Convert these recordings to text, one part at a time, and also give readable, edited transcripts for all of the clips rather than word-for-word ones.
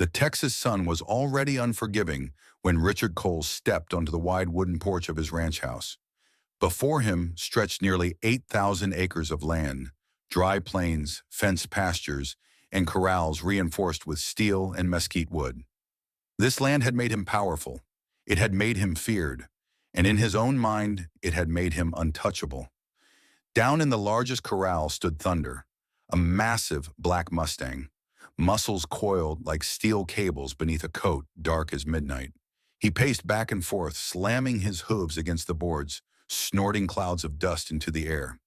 The Texas sun was already unforgiving when Richard Cole stepped onto the wide wooden porch of his ranch house. Before him stretched nearly 8,000 acres of land, dry plains, fenced pastures, and corrals reinforced with steel and mesquite wood. This land had made him powerful. It had made him feared. And in his own mind, it had made him untouchable. Down in the largest corral stood Thunder, a massive black Mustang, muscles coiled like steel cables beneath a coat dark as midnight. He paced back and forth, slamming his hooves against the boards, snorting clouds of dust into the air.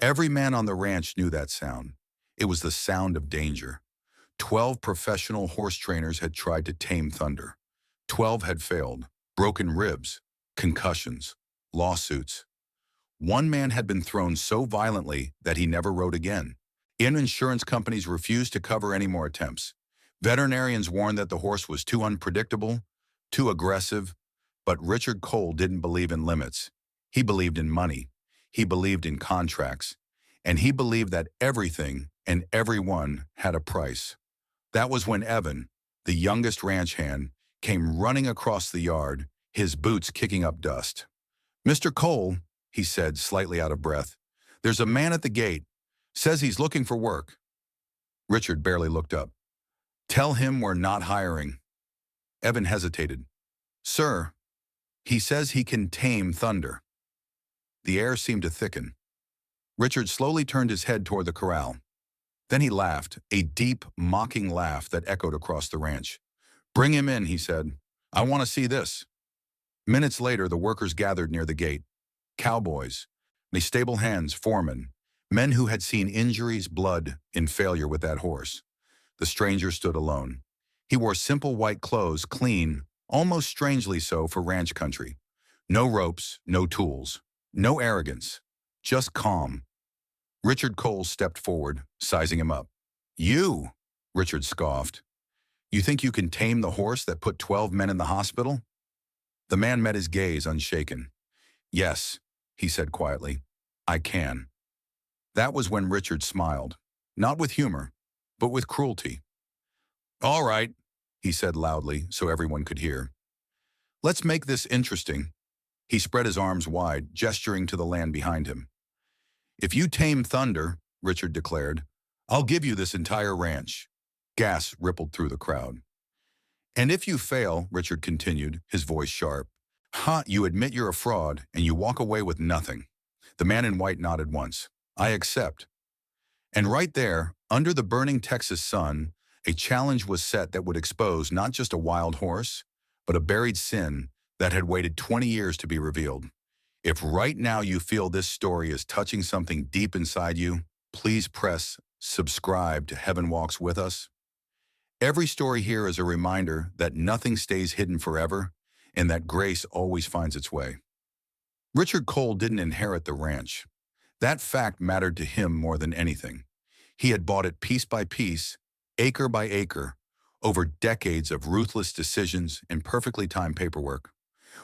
Every man on the ranch knew that sound. It was the sound of danger. 12 professional horse trainers had tried to tame Thunder. 12 had failed. Broken ribs, concussions, lawsuits. One man had been thrown so violently that he never rode again. Insurance companies refused to cover any more attempts. Veterinarians warned that the horse was too unpredictable, too aggressive, but Richard Cole didn't believe in limits. He believed in money. He believed in contracts. And he believed that everything and everyone had a price. That was when Evan, the youngest ranch hand, came running across the yard, his boots kicking up dust. "Mr. Cole," he said, slightly out of breath, "there's a man at the gate. Says he's looking for work." Richard barely looked up. "Tell him we're not hiring." Evan hesitated. "Sir, he says he can tame Thunder." The air seemed to thicken. Richard slowly turned his head toward the corral. Then he laughed, a deep, mocking laugh that echoed across the ranch. "Bring him in," he said. "I want to see this." Minutes later, the workers gathered near the gate. Cowboys, the stable hands, foremen, men who had seen injuries, blood, and failure with that horse. The stranger stood alone. He wore simple white clothes, clean, almost strangely so for ranch country. No ropes, no tools, no arrogance, just calm. Richard Cole stepped forward, sizing him up. "You," Richard scoffed. "You think you can tame the horse that put 12 men in the hospital?" The man met his gaze unshaken. "Yes," he said quietly, "I can." That was when Richard smiled, not with humor, but with cruelty. "All right," he said loudly so everyone could hear. "Let's make this interesting." He spread his arms wide, gesturing to the land behind him. "If you tame Thunder," Richard declared, "I'll give you this entire ranch." Gas rippled through the crowd. "And if you fail," Richard continued, his voice sharp, you admit you're a fraud and you walk away with nothing." The man in white nodded once. "I accept." And right there, under the burning Texas sun, a challenge was set that would expose not just a wild horse, but a buried sin that had waited 20 years to be revealed. If right now you feel this story is touching something deep inside you, please press subscribe to Heaven Walks With Us. Every story here is a reminder that nothing stays hidden forever and that grace always finds its way. Richard Cole didn't inherit the ranch. That fact mattered to him more than anything. He had bought it piece by piece, acre by acre, over decades of ruthless decisions and perfectly timed paperwork.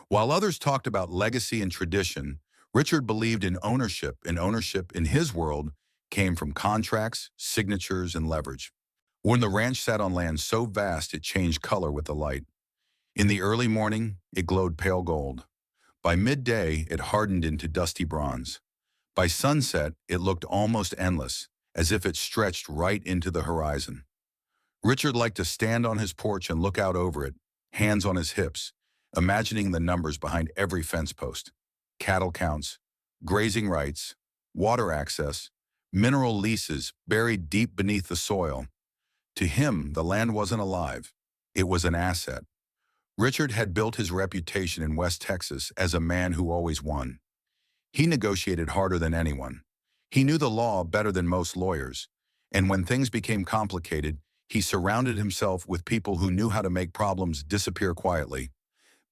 While others talked about legacy and tradition, Richard believed in ownership, and ownership in his world came from contracts, signatures, and leverage. When the ranch sat on land so vast it changed color with the light. In the early morning, it glowed pale gold. By midday, it hardened into dusty bronze. By sunset, it looked almost endless, as if it stretched right into the horizon. Richard liked to stand on his porch and look out over it, hands on his hips, imagining the numbers behind every fence post. Cattle counts, grazing rights, water access, mineral leases buried deep beneath the soil. To him, the land wasn't alive. It was an asset. Richard had built his reputation in West Texas as a man who always won. He negotiated harder than anyone. He knew the law better than most lawyers. And when things became complicated, he surrounded himself with people who knew how to make problems disappear quietly.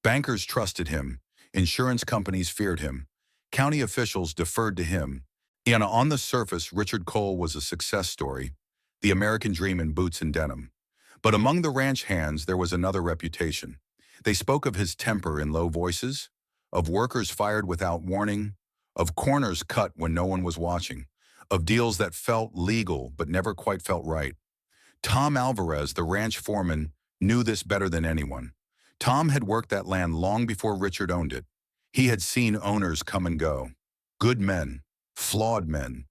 Bankers trusted him. Insurance companies feared him. County officials deferred to him. And on the surface, Richard Cole was a success story, the American dream in boots and denim. But among the ranch hands, there was another reputation. They spoke of his temper in low voices, of workers fired without warning, of corners cut when no one was watching, of deals that felt legal but never quite felt right. Tom Alvarez, the ranch foreman, knew this better than anyone. Tom had worked that land long before Richard owned it. He had seen owners come and go. Good men, flawed men,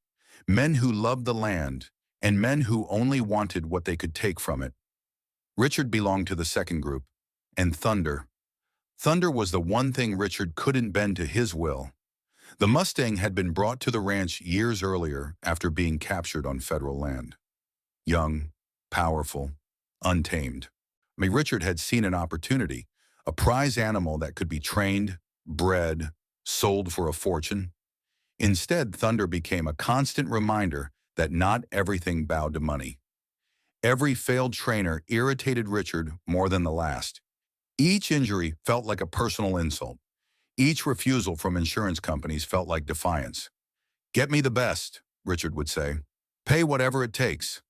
men who loved the land, and men who only wanted what they could take from it. Richard belonged to the second group, and Thunder. Thunder was the one thing Richard couldn't bend to his will. The Mustang had been brought to the ranch years earlier after being captured on federal land. Young, powerful, untamed. Richard had seen an opportunity, a prize animal that could be trained, bred, sold for a fortune. Instead, Thunder became a constant reminder that not everything bowed to money. Every failed trainer irritated Richard more than the last. Each injury felt like a personal insult. Each refusal from insurance companies felt like defiance. "Get me the best," Richard would say. "Pay whatever it takes."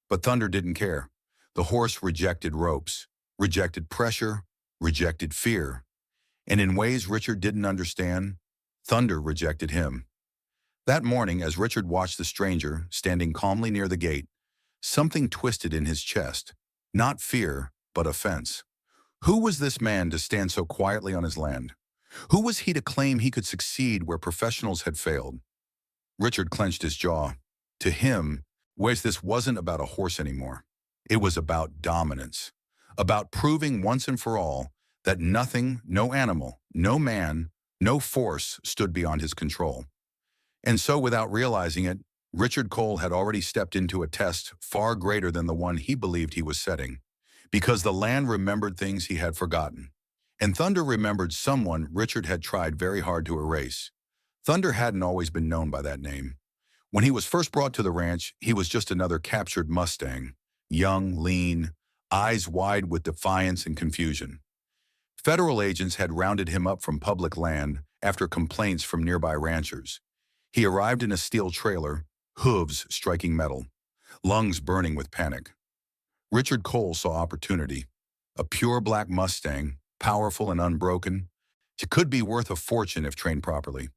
But Thunder didn't care. The horse rejected ropes, rejected pressure, rejected fear. And in ways Richard didn't understand, Thunder rejected him. That morning, as Richard watched the stranger standing calmly near the gate, something twisted in his chest. Not fear, but offense. Who was this man to stand so quietly on his land? Who was he to claim he could succeed where professionals had failed? Richard clenched his jaw. To him, this wasn't about a horse anymore. It was about dominance. About proving once and for all that nothing, no animal, no man, no force stood beyond his control. And so, without realizing it, Richard Cole had already stepped into a test far greater than the one he believed he was setting. Because the land remembered things he had forgotten. And Thunder remembered someone Richard had tried very hard to erase. Thunder hadn't always been known by that name. When he was first brought to the ranch, he was just another captured Mustang. Young, lean, eyes wide with defiance and confusion. Federal agents had rounded him up from public land after complaints from nearby ranchers. He arrived in a steel trailer, hooves striking metal, lungs burning with panic. Richard Cole saw opportunity. A pure black Mustang, powerful and unbroken, it could be worth a fortune if trained properly.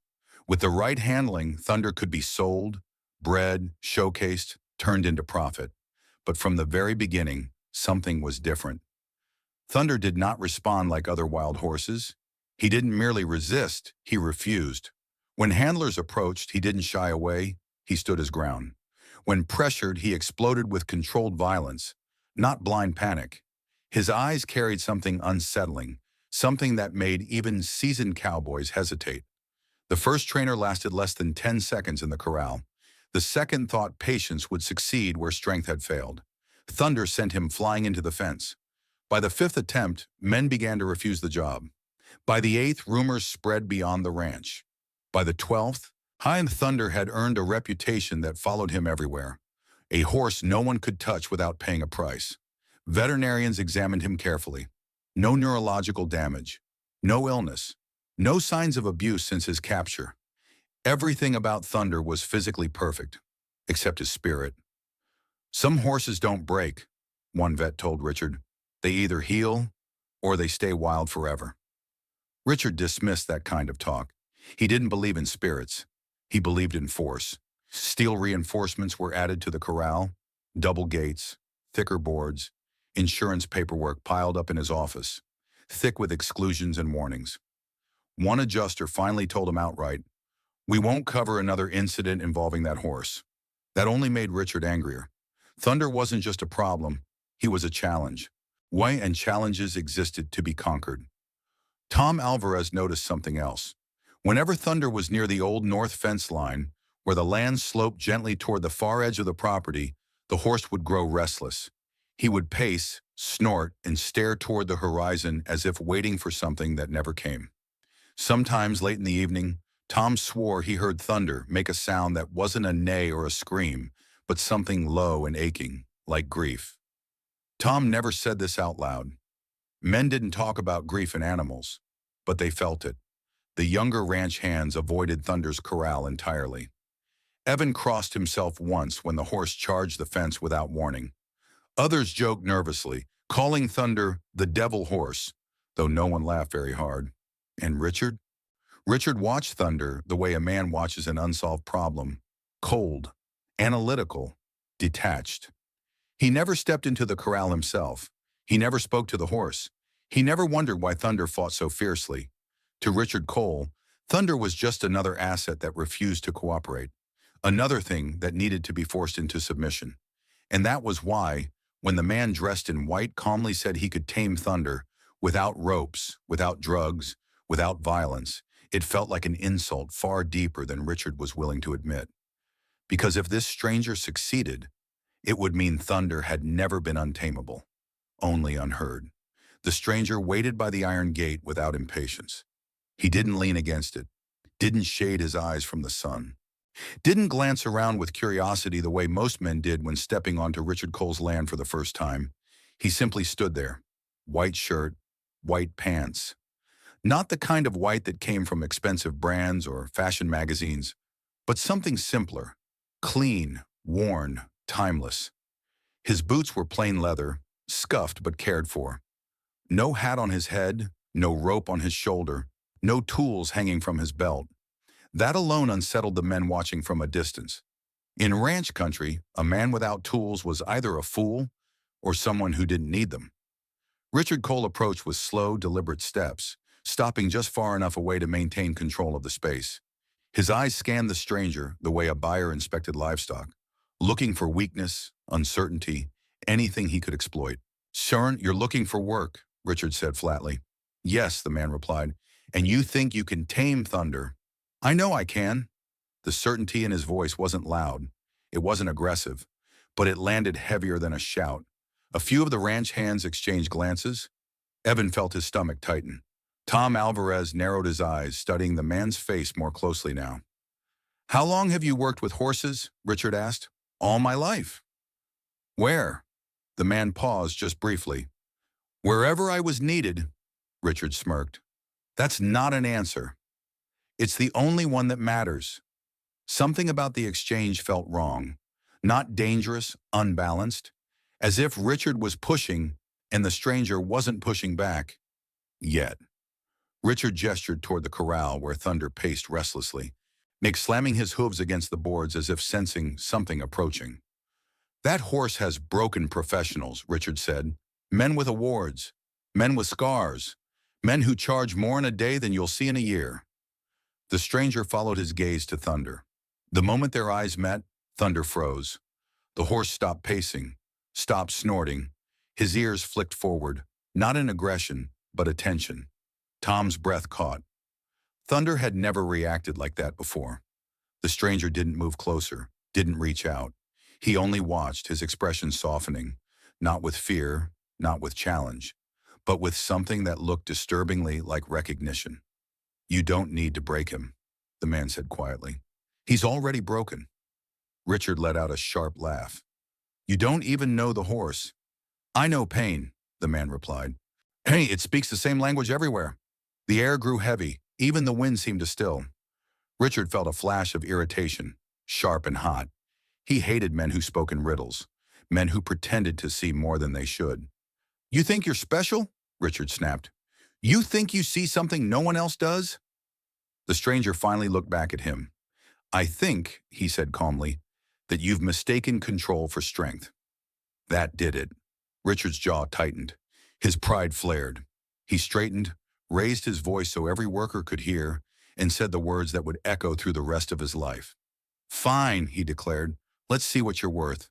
With the right handling, Thunder could be sold, bred, showcased, turned into profit. But from the very beginning, something was different. Thunder did not respond like other wild horses. He didn't merely resist, he refused. When handlers approached, he didn't shy away, he stood his ground. When pressured, he exploded with controlled violence, not blind panic. His eyes carried something unsettling, something that made even seasoned cowboys hesitate. The first trainer lasted less than 10 seconds in the corral. The second thought patience would succeed where strength had failed. Thunder sent him flying into the fence. By the fifth attempt, men began to refuse the job. By the eighth, rumors spread beyond the ranch. By the 12th, Thunder had earned a reputation that followed him everywhere. A horse no one could touch without paying a price. Veterinarians examined him carefully. No neurological damage, no illness, no signs of abuse since his capture. Everything about Thunder was physically perfect, except his spirit. "Some horses don't break," one vet told Richard. "They either heal or they stay wild forever." Richard dismissed that kind of talk. He didn't believe in spirits. He believed in force. Steel reinforcements were added to the corral, double gates, thicker boards, insurance paperwork piled up in his office, thick with exclusions and warnings. One adjuster finally told him outright, "We won't cover another incident involving that horse." That only made Richard angrier. Thunder wasn't just a problem, he was a challenge. And challenges existed to be conquered. Tom Alvarez noticed something else. Whenever Thunder was near the old north fence line, where the land sloped gently toward the far edge of the property, the horse would grow restless. He would pace, snort, and stare toward the horizon as if waiting for something that never came. Sometimes late in the evening, Tom swore he heard Thunder make a sound that wasn't a neigh or a scream, but something low and aching, like grief. Tom never said this out loud. Men didn't talk about grief in animals, but they felt it. The younger ranch hands avoided Thunder's corral entirely. Evan crossed himself once when the horse charged the fence without warning. Others joked nervously, calling Thunder the devil horse, though no one laughed very hard. And Richard? Richard watched Thunder the way a man watches an unsolved problem, cold, analytical, detached. He never stepped into the corral himself. He never spoke to the horse. He never wondered why Thunder fought so fiercely. To Richard Cole, Thunder was just another asset that refused to cooperate, another thing that needed to be forced into submission. And that was why, when the man dressed in white calmly said he could tame Thunder, without ropes, without drugs, without violence, it felt like an insult far deeper than Richard was willing to admit. Because if this stranger succeeded, it would mean Thunder had never been untamable, only unheard. The stranger waited by the iron gate without impatience. He didn't lean against it, didn't shade his eyes from the sun, didn't glance around with curiosity the way most men did when stepping onto Richard Cole's land for the first time. He simply stood there, white shirt, white pants. Not the kind of white that came from expensive brands or fashion magazines, but something simpler, clean, worn, timeless. His boots were plain leather, scuffed but cared for. No hat on his head, no rope on his shoulder, no tools hanging from his belt. That alone unsettled the men watching from a distance. In ranch country, a man without tools was either a fool or someone who didn't need them. Richard Cole approached with slow, deliberate steps, stopping just far enough away to maintain control of the space. His eyes scanned the stranger the way a buyer inspected livestock, looking for weakness, uncertainty, anything he could exploit. "Sir, you're looking for work," Richard said flatly. "Yes," the man replied, "and you think you can tame Thunder." "I know I can." The certainty in his voice wasn't loud. It wasn't aggressive, but it landed heavier than a shout. A few of the ranch hands exchanged glances. Evan felt his stomach tighten. Tom Alvarez narrowed his eyes, studying the man's face more closely now. "How long have you worked with horses?" Richard asked. "All my life." "Where?" The man paused just briefly. "Wherever I was needed," Richard smirked. "That's not an answer. It's the only one that matters." Something about the exchange felt wrong. Not dangerous, unbalanced. As if Richard was pushing and the stranger wasn't pushing back. Yet. Richard gestured toward the corral where Thunder paced restlessly, slamming his hooves against the boards as if sensing something approaching. "That horse has broken professionals," Richard said. "Men with awards, men with scars, men who charge more in a day than you'll see in a year." The stranger followed his gaze to Thunder. The moment their eyes met, Thunder froze. The horse stopped pacing, stopped snorting. His ears flicked forward, not in aggression, but attention. Tom's breath caught. Thunder had never reacted like that before. The stranger didn't move closer, didn't reach out. He only watched, his expression softening, not with fear, not with challenge, but with something that looked disturbingly like recognition. "You don't need to break him," the man said quietly. "He's already broken." Richard let out a sharp laugh. "You don't even know the horse." "I know pain," the man replied. "Hey, it speaks the same language everywhere." The air grew heavy, even the wind seemed to still. Richard felt a flash of irritation, sharp and hot. He hated men who spoke in riddles, men who pretended to see more than they should. "You think you're special?" Richard snapped. "You think you see something no one else does?" The stranger finally looked back at him. "I think," he said calmly, "that you've mistaken control for strength." That did it. Richard's jaw tightened. His pride flared. He straightened, raised his voice so every worker could hear, and said the words that would echo through the rest of his life. "Fine," he declared. "Let's see what you're worth."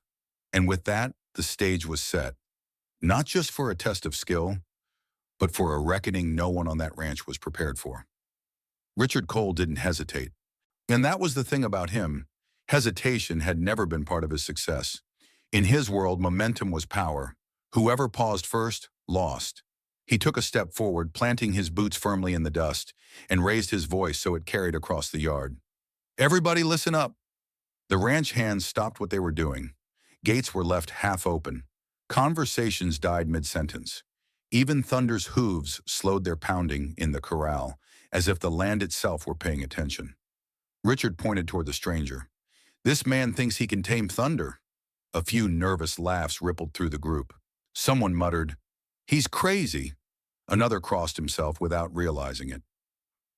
And with that, the stage was set. Not just for a test of skill, but for a reckoning no one on that ranch was prepared for. Richard Cole didn't hesitate. And that was the thing about him. Hesitation had never been part of his success. In his world, momentum was power. Whoever paused first, lost. He took a step forward, planting his boots firmly in the dust, and raised his voice so it carried across the yard. "Everybody listen up." The ranch hands stopped what they were doing. Gates were left half open. Conversations died mid-sentence. Even Thunder's hooves slowed their pounding in the corral, as if the land itself were paying attention. Richard pointed toward the stranger. "This man thinks he can tame Thunder." A few nervous laughs rippled through the group. Someone muttered, "He's crazy." Another crossed himself without realizing it.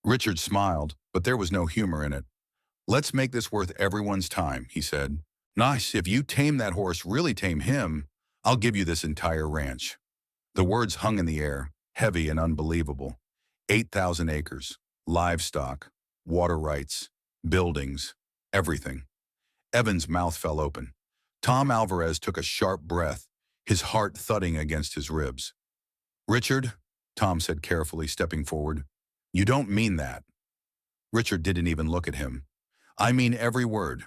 Richard smiled, but there was no humor in it. "Let's make this worth everyone's time," he said. "Nice, if you tame that horse, really tame him, I'll give you this entire ranch." The words hung in the air, heavy and unbelievable. 8,000 acres, livestock, water rights, buildings, everything. Evan's mouth fell open. Tom Alvarez took a sharp breath, his heart thudding against his ribs. "Richard," Tom said carefully, stepping forward, "you don't mean that." Richard didn't even look at him. "I mean every word."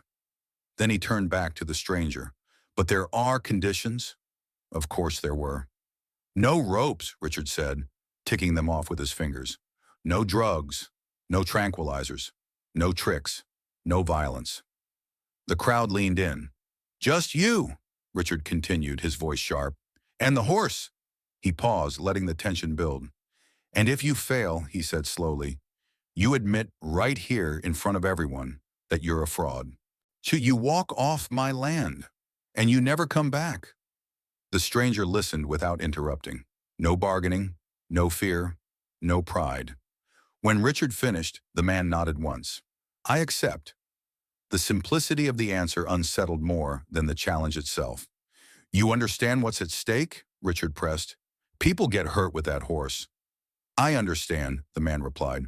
Then he turned back to the stranger. "But there are conditions?" Of course there were. "No ropes," Richard said, ticking them off with his fingers. "No drugs, no tranquilizers, no tricks, no violence." The crowd leaned in. "Just you," Richard continued, his voice sharp. "And the horse." He paused, letting the tension build. "And if you fail," he said slowly, "you admit right here in front of everyone that you're a fraud. So you walk off my land, and you never come back." The stranger listened without interrupting. No bargaining, no fear, no pride. When Richard finished, the man nodded once. "I accept." The simplicity of the answer unsettled more than the challenge itself. "You understand what's at stake?" Richard pressed. "People get hurt with that horse." "I understand," the man replied.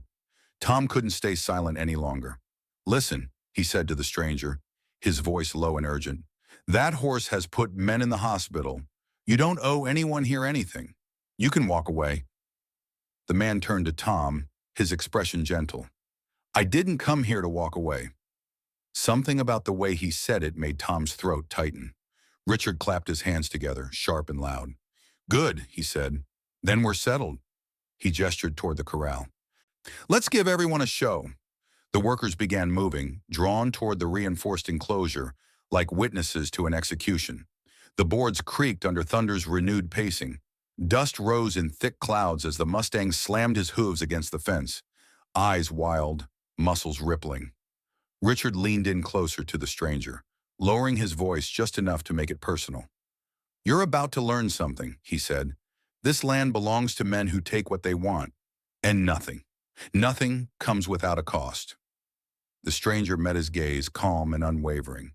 Tom couldn't stay silent any longer. "Listen," he said to the stranger, his voice low and urgent. "That horse has put men in the hospital. You don't owe anyone here anything. You can walk away." The man turned to Tom, his expression gentle. "I didn't come here to walk away." Something about the way he said it made Tom's throat tighten. Richard clapped his hands together, sharp and loud. "Good," he said. "Then we're settled." He gestured toward the corral. "Let's give everyone a show." The workers began moving, drawn toward the reinforced enclosure, like witnesses to an execution. The boards creaked under Thunder's renewed pacing. Dust rose in thick clouds as the Mustang slammed his hooves against the fence, eyes wild, muscles rippling. Richard leaned in closer to the stranger, lowering his voice just enough to make it personal. "You're about to learn something," he said. "This land belongs to men who take what they want, and nothing comes without a cost." The stranger met his gaze, calm and unwavering.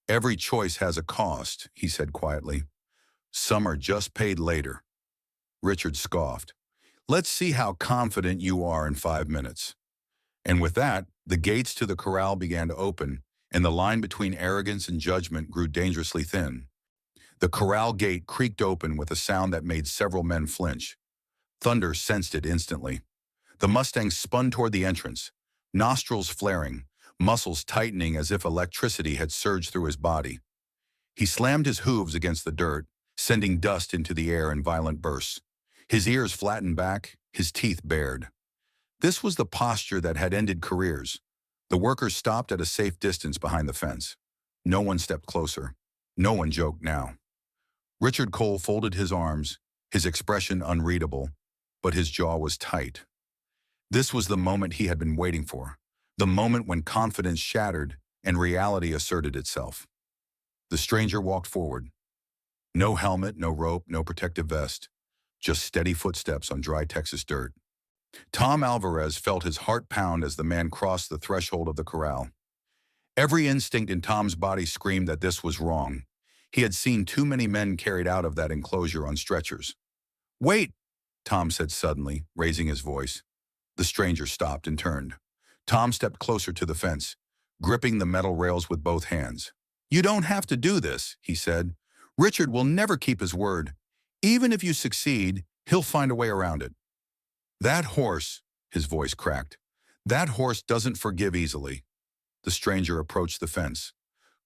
"Every choice has a cost," he said quietly. "Some are just paid later." Richard scoffed. "Let's see how confident you are in 5 minutes." And with that, the gates to the corral began to open, and the line between arrogance and judgment grew dangerously thin. The corral gate creaked open with a sound that made several men flinch. Thunder sensed it instantly. The Mustang spun toward the entrance, nostrils flaring, muscles tightening as if electricity had surged through his body. He slammed his hooves against the dirt, sending dust into the air in violent bursts. His ears flattened back, his teeth bared. This was the posture that had ended careers. The workers stopped at a safe distance behind the fence. No one stepped closer. No one joked now. Richard Cole folded his arms, his expression unreadable, but his jaw was tight. This was the moment he had been waiting for, the moment when confidence shattered and reality asserted itself. The stranger walked forward. No helmet, no rope, no protective vest, just steady footsteps on dry Texas dirt. Tom Alvarez felt his heart pound as the man crossed the threshold of the corral. Every instinct in Tom's body screamed that this was wrong. He had seen too many men carried out of that enclosure on stretchers. "Wait," Tom said suddenly, raising his voice. The stranger stopped and turned. Tom stepped closer to the fence, gripping the metal rails with both hands. "You don't have to do this," he said. "Richard will never keep his word. Even if you succeed, he'll find a way around it." "That horse," his voice cracked, "that horse doesn't forgive easily." The stranger approached the fence,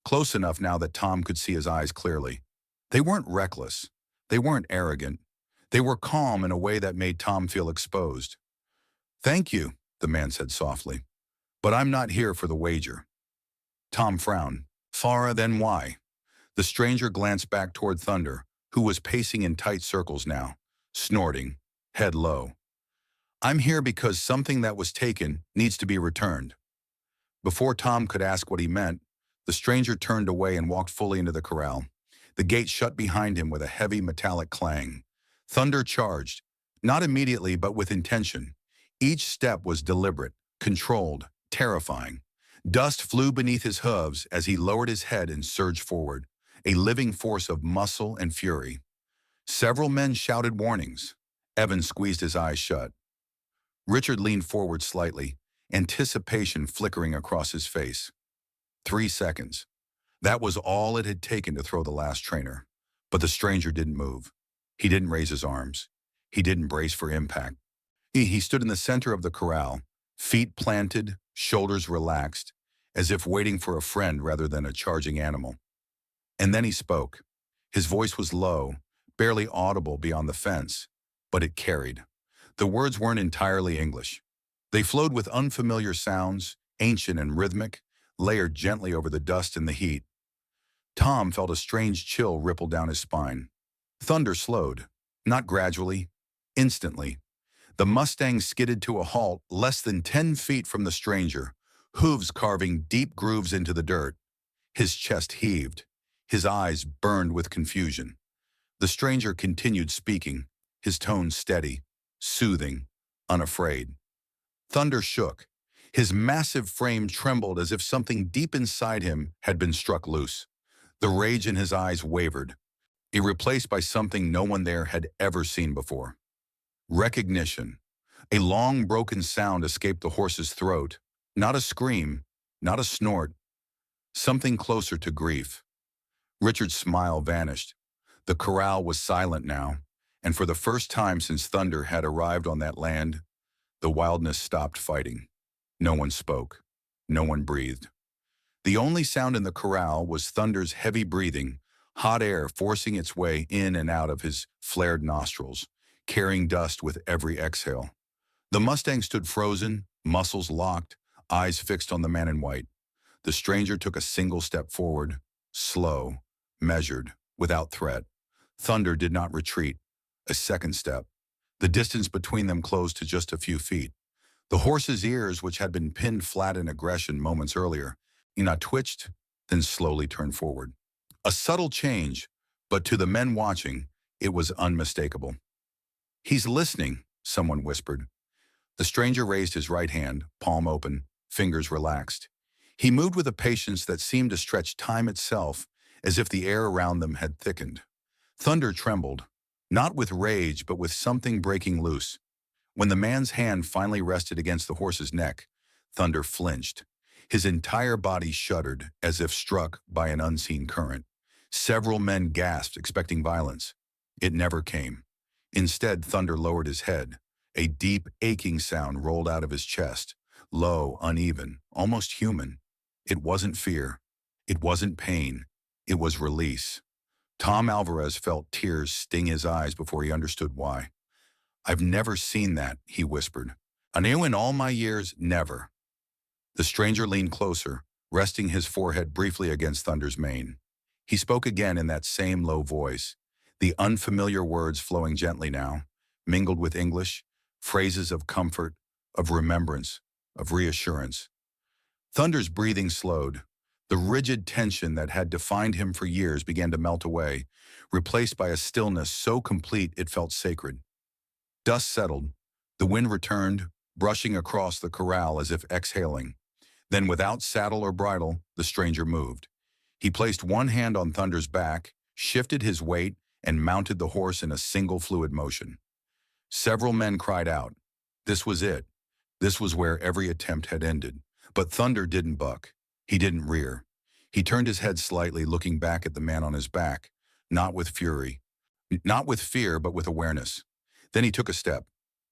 close enough now that Tom could see his eyes clearly. They weren't reckless. They weren't arrogant. They were calm in a way that made Tom feel exposed. "Thank you," the man said softly, "but I'm not here for the wager." Tom frowned. "Farah, then why?" The stranger glanced back toward Thunder, who was pacing in tight circles now, snorting, head low. "I'm here because something that was taken needs to be returned." Before Tom could ask what he meant, the stranger turned away and walked fully into the corral. The gate shut behind him with a heavy metallic clang. Thunder charged, not immediately but with intention. Each step was deliberate, controlled, terrifying. Dust flew beneath his hooves as he lowered his head and surged forward, a living force of muscle and fury. Several men shouted warnings. Evan squeezed his eyes shut. Richard leaned forward slightly, anticipation flickering across his face. 3 seconds. That was all it had taken to throw the last trainer. But the stranger didn't move. He didn't raise his arms. He didn't brace for impact. He stood in the center of the corral, feet planted, shoulders relaxed, as if waiting for a friend rather than a charging animal. And then he spoke. His voice was low, barely audible beyond the fence, but it carried. The words weren't entirely English. They flowed with unfamiliar sounds, ancient and rhythmic, layered gently over the dust and the heat. Tom felt a strange chill ripple down his spine. Thunder slowed, not gradually, instantly. The Mustang skidded to a halt less than 10 feet from the stranger, hooves carving deep grooves into the dirt. His chest heaved. His eyes burned with confusion. The stranger continued speaking, his tone steady, soothing, unafraid. Thunder shook. His massive frame trembled as if something deep inside him had been struck loose. The rage in his eyes wavered, replaced by something no one there had ever seen before. Recognition. A long, broken sound escaped the horse's throat. Not a scream, not a snort. Something closer to grief. Richard's smile vanished. The corral was silent now, and for the first time since Thunder had arrived on that land, the wildness stopped fighting. No one spoke. No one breathed. The only sound in the corral was Thunder's heavy breathing, hot air forcing its way in and out of his flared nostrils, carrying dust with every exhale. The Mustang stood frozen, muscles locked, eyes fixed on the man in white. The stranger took a single step forward, slow, measured, without threat. Thunder did not retreat. A second step. The distance between them closed to just a few feet. The horse's ears, which had been pinned flat in aggression moments earlier, twitched, then slowly turned forward. A subtle change, but to the men watching, it was unmistakable. "He's listening," someone whispered. The stranger raised his right hand, palm open, fingers relaxed. He moved with a patience that seemed to stretch time itself, as if the air around them had thickened. Thunder trembled, not with rage, but with something breaking loose. When the man's hand finally rested against the horse's neck, Thunder flinched. His entire body shuddered, as if struck by an unseen current. Several men gasped, expecting violence. It never came. Instead, Thunder lowered his head. A deep, aching sound rolled out of his chest, low, uneven, almost human. It wasn't fear. It wasn't pain. It was release. Tom Alvarez felt tears sting his eyes before he understood why. "I've never seen that," he whispered. "I knew in all my years, never." The stranger leaned closer, resting his forehead briefly against Thunder's mane. He spoke again in that same low voice, the unfamiliar words flowing gently now, mingled with English, phrases of comfort, of remembrance, of reassurance. Thunder's breathing slowed. The rigid tension that had defined him for years began to melt away, replaced by a stillness so complete it felt sacred. Dust settled. The wind returned, brushing across the corral as if exhaling. Then, without saddle or bridle, the stranger moved. He placed one hand on Thunder's back, shifted his weight, and mounted the horse in a single fluid motion. Several men cried out. This was it. This was where every attempt had ended. But Thunder didn't buck. He didn't rear. He turned his head slightly, looking back at the man on his back, not with fury, not with fear, but with awareness. Then he took a step.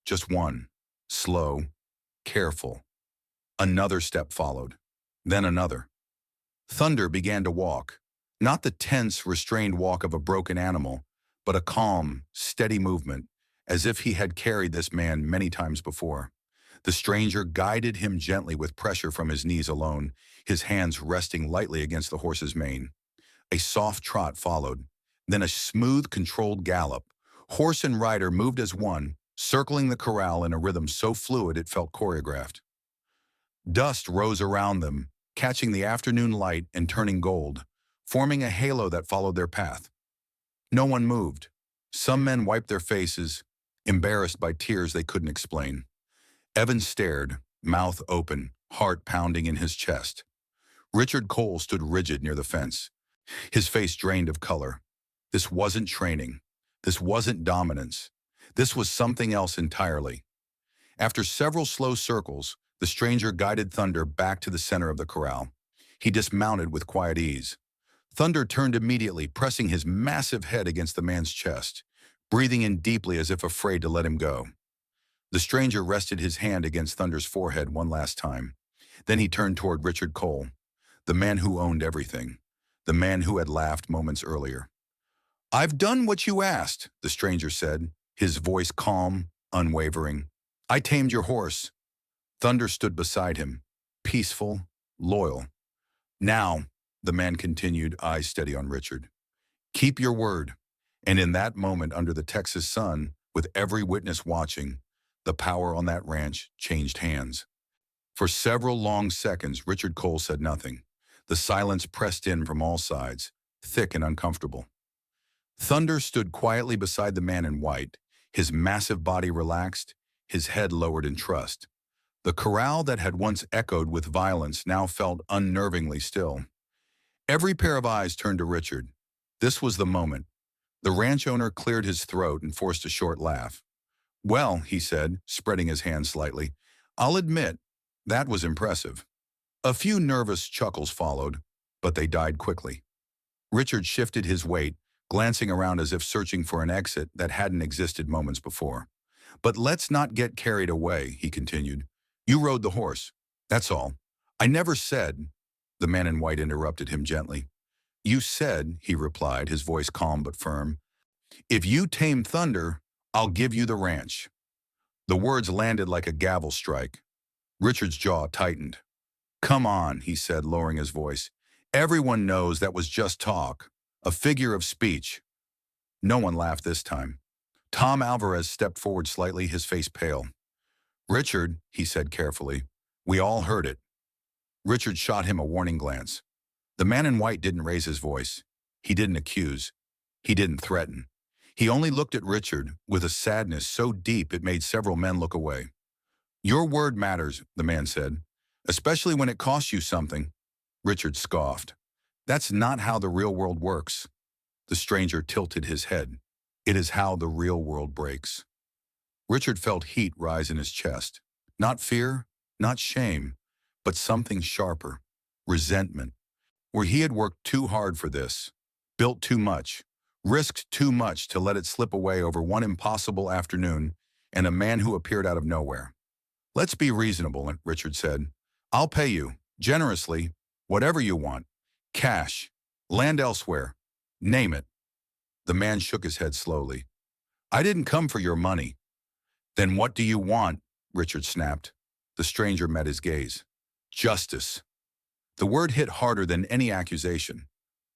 Just one. Slow, careful. Another step followed. Then another. Thunder began to walk. Not the tense, restrained walk of a broken animal, but a calm, steady movement, as if he had carried this man many times before. The stranger guided him gently with pressure from his knees alone, his hands resting lightly against the horse's mane. A soft trot followed, then a smooth, controlled gallop. Horse and rider moved as one, circling the corral in a rhythm so fluid it felt choreographed. Dust rose around them, catching the afternoon light and turning gold, forming a halo that followed their path. No one moved. Some men wiped their faces, embarrassed by tears they couldn't explain. Evan stared, mouth open, heart pounding in his chest. Richard Cole stood rigid near the fence, his face drained of color. This wasn't training. This wasn't dominance. This was something else entirely. After several slow circles, the stranger guided Thunder back to the center of the corral. He dismounted with quiet ease. Thunder turned immediately, pressing his massive head against the man's chest, breathing in deeply as if afraid to let him go. The stranger rested his hand against Thunder's forehead one last time. Then he turned toward Richard Cole, the man who owned everything, the man who had laughed moments earlier. "I've done what you asked," the stranger said, his voice calm, unwavering. "I tamed your horse." Thunder stood beside him, peaceful, loyal. "Now," the man continued, eyes steady on Richard, "keep your word." And in that moment under the Texas sun, with every witness watching, the power on that ranch changed hands. For several long seconds, Richard Cole said nothing. The silence pressed in from all sides, thick and uncomfortable. Thunder stood quietly beside the man in white, his massive body relaxed, his head lowered in trust. The corral that had once echoed with violence now felt unnervingly still. Every pair of eyes turned to Richard. This was the moment. The ranch owner cleared his throat and forced a short laugh. "Well," he said, spreading his hands slightly, "I'll admit, that was impressive." A few nervous chuckles followed, but they died quickly. Richard shifted his weight, glancing around as if searching for an exit that hadn't existed moments before. "But let's not get carried away," he continued. "You rode the horse. That's all. I never said—" The man in white interrupted him gently. "You said," he replied, his voice calm but firm, "if you tame Thunder, I'll give you the ranch." The words landed like a gavel strike. Richard's jaw tightened. "Come on," he said, lowering his voice. "Everyone knows that was just talk, a figure of speech." No one laughed this time. Tom Alvarez stepped forward slightly, his face pale. "Richard," he said carefully, "we all heard it." Richard shot him a warning glance. The man in white didn't raise his voice. He didn't accuse. He didn't threaten. He only looked at Richard with a sadness so deep it made several men look away. "Your word matters," the man said, "especially when it costs you something." Richard scoffed. "That's not how the real world works." The stranger tilted his head. "It is how the real world breaks." Richard felt heat rise in his chest. Not fear, not shame, but something sharper. Resentment. Where he had worked too hard for this, built too much, risked too much to let it slip away over one impossible afternoon and a man who appeared out of nowhere. "Let's be reasonable," Richard said. "I'll pay you, generously, whatever you want. Cash, land elsewhere, name it." The man shook his head slowly. "I didn't come for your money." "Then what do you want?" Richard snapped. The stranger met his gaze. "Justice." The word hit harder than any accusation.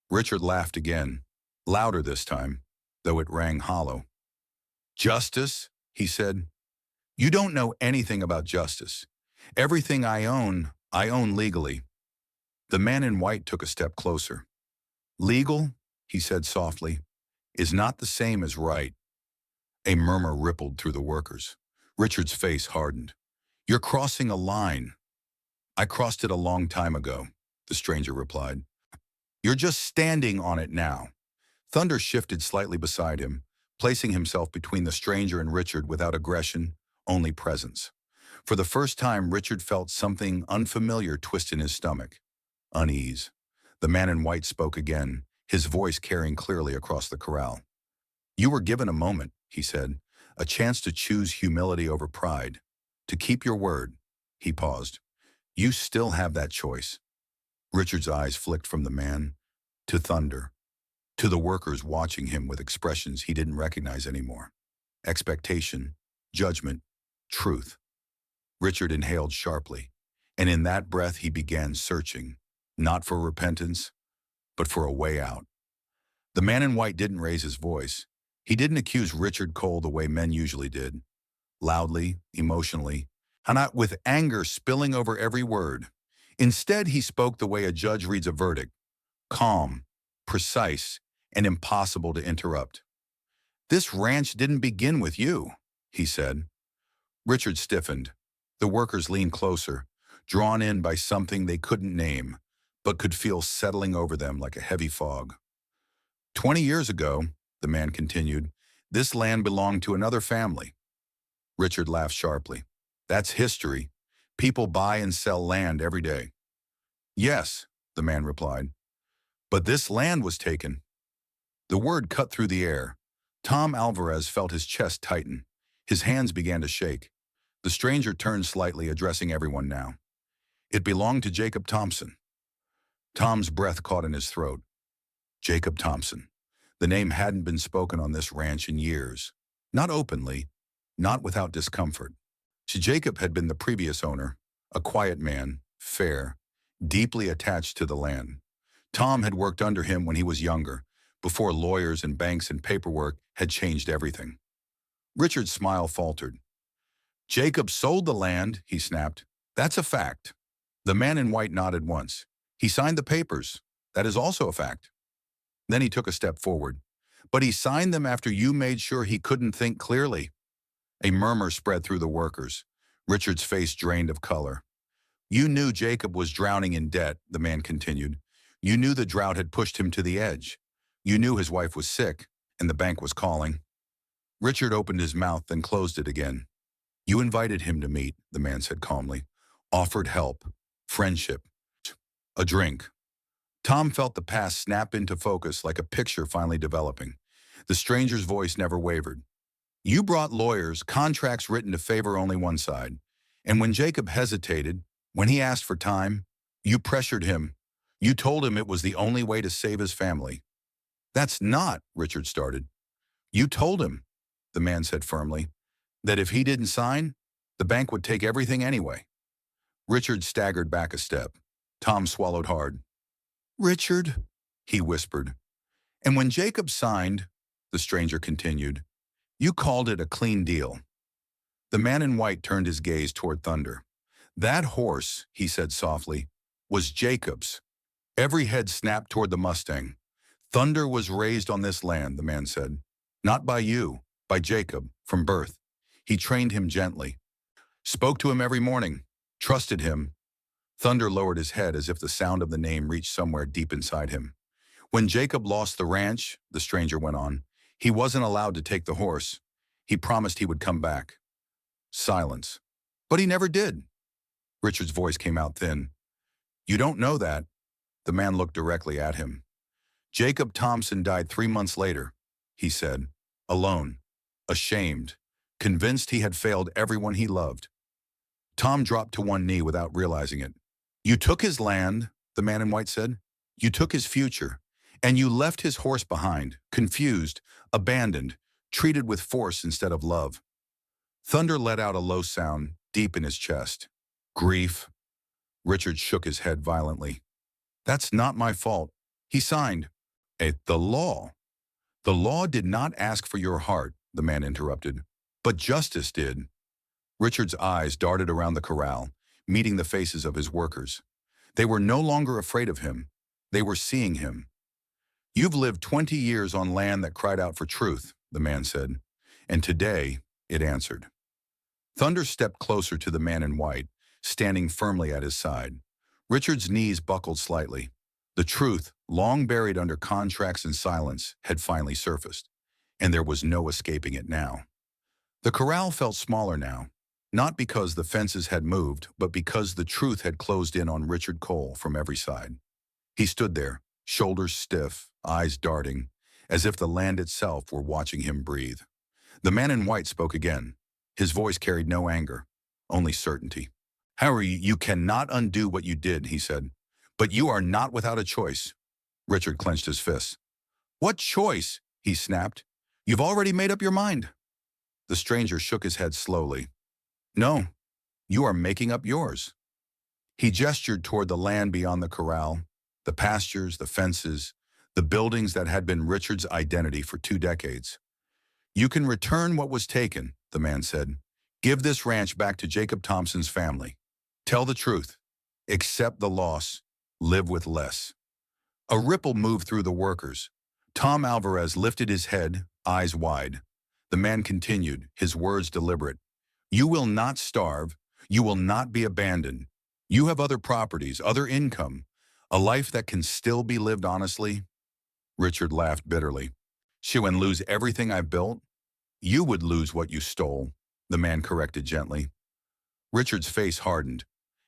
Richard laughed again, louder this time, though it rang hollow. "Justice?" he said. "You don't know anything about justice. Everything I own legally." The man in white took a step closer. "Legal," he said softly, "is not the same as right." A murmur rippled through the workers. Richard's face hardened. "You're crossing a line." "I crossed it a long time ago," the stranger replied. "You're just standing on it now." Thunder shifted slightly beside him, placing himself between the stranger and Richard without aggression, only presence. For the first time, Richard felt something unfamiliar twist in his stomach. Unease. The man in white spoke again, his voice carrying clearly across the corral. "You were given a moment," he said, "a chance to choose humility over pride, to keep your word." He paused. "You still have that choice." Richard's eyes flicked from the man to Thunder, to the workers watching him with expressions he didn't recognize anymore. Expectation, judgment, truth. Richard inhaled sharply, and in that breath he began searching, not for repentance, but for a way out. The man in white didn't raise his voice. He didn't accuse Richard Cole the way men usually did, loudly, emotionally, and not with anger spilling over every word. Instead, he spoke the way a judge reads a verdict, calm, precise, and impossible to interrupt. "This ranch didn't begin with you," he said. Richard stiffened. The workers leaned closer, drawn in by something they couldn't name, but could feel settling over them like a heavy fog. 20 years ago," the man continued, This land belonged to another family. Richard laughed sharply. That's history. People buy and sell land every day. Yes, the man replied. But this land was taken. The word cut through the air. Tom Alvarez felt his chest tighten. His hands began to shake. The stranger turned slightly, addressing everyone now. It belonged to Jacob Thompson. Tom's breath caught in his throat. Jacob Thompson. The name hadn't been spoken on this ranch in years. Not openly, not without discomfort. Jacob had been the previous owner, a quiet man, fair, deeply attached to the land. Tom had worked under him when he was younger, before lawyers and banks and paperwork had changed everything. Richard's smile faltered. Jacob sold the land, he snapped. That's a fact. The man in white nodded once. He signed the papers. That is also a fact. Then he took a step forward. But he signed them after you made sure he couldn't think clearly. A murmur spread through the workers. Richard's face drained of color. You knew Jacob was drowning in debt, the man continued. You knew the drought had pushed him to the edge. You knew his wife was sick, and the bank was calling. Richard opened his mouth, then closed it again. You invited him to meet, the man said calmly. Offered help, friendship, a drink. Tom felt the past snap into focus like a picture finally developing. The stranger's voice never wavered. You brought lawyers, contracts written to favor only one side. And when Jacob hesitated, when he asked for time, you pressured him. You told him it was the only way to save his family. That's not, Richard started. You told him, the man said firmly, that if he didn't sign, the bank would take everything anyway. Richard staggered back a step. Tom swallowed hard. Richard, he whispered. And when Jacob signed, the stranger continued, you called it a clean deal. The man in white turned his gaze toward Thunder. That horse, he said softly, was Jacob's. Every head snapped toward the Mustang. Thunder was raised on this land, the man said. Not by you, by Jacob, from birth. He trained him gently. Spoke to him every morning. Trusted him. Thunder lowered his head as if the sound of the name reached somewhere deep inside him. When Jacob lost the ranch, the stranger went on, he wasn't allowed to take the horse. He promised he would come back. Silence. But he never did. Richard's voice came out thin. You don't know that. The man looked directly at him. Jacob Thompson died 3 months later, he said, alone, ashamed, convinced he had failed everyone he loved. Tom dropped to one knee without realizing it. You took his land, the man in white said. You took his future, and you left his horse behind, confused, abandoned, treated with force instead of love. Thunder let out a low sound deep in his chest. Grief. Richard shook his head violently. That's not my fault. He signed. The law. The law did not ask for your heart, the man interrupted, but justice did. Richard's eyes darted around the corral, meeting the faces of his workers. They were no longer afraid of him. They were seeing him. You've lived 20 years on land that cried out for truth, the man said, and today it answered. Thunder stepped closer to the man in white, standing firmly at his side. Richard's knees buckled slightly. The truth, long buried under contracts and silence, had finally surfaced, and there was no escaping it now. The corral felt smaller now, not because the fences had moved, but because the truth had closed in on Richard Cole from every side. He stood there, shoulders stiff, eyes darting, as if the land itself were watching him breathe. The man in white spoke again. His voice carried no anger, only certainty. Harry, you cannot undo what you did, he said. But you are not without a choice. Richard clenched his fists. What choice? He snapped. You've already made up your mind. The stranger shook his head slowly. No, you are making up yours. He gestured toward the land beyond the corral, the pastures, the fences, the buildings that had been Richard's identity for 2 decades. You can return what was taken, the man said. Give this ranch back to Jacob Thompson's family. Tell the truth. Accept the loss. Live with less. A ripple moved through the workers. Tom Alvarez lifted his head, eyes wide. The man continued, his words deliberate. You will not starve. You will not be abandoned. You have other properties, other income, a life that can still be lived honestly. Richard laughed bitterly. She would lose everything I built, You would lose what you stole, the man corrected gently. Richard's face hardened.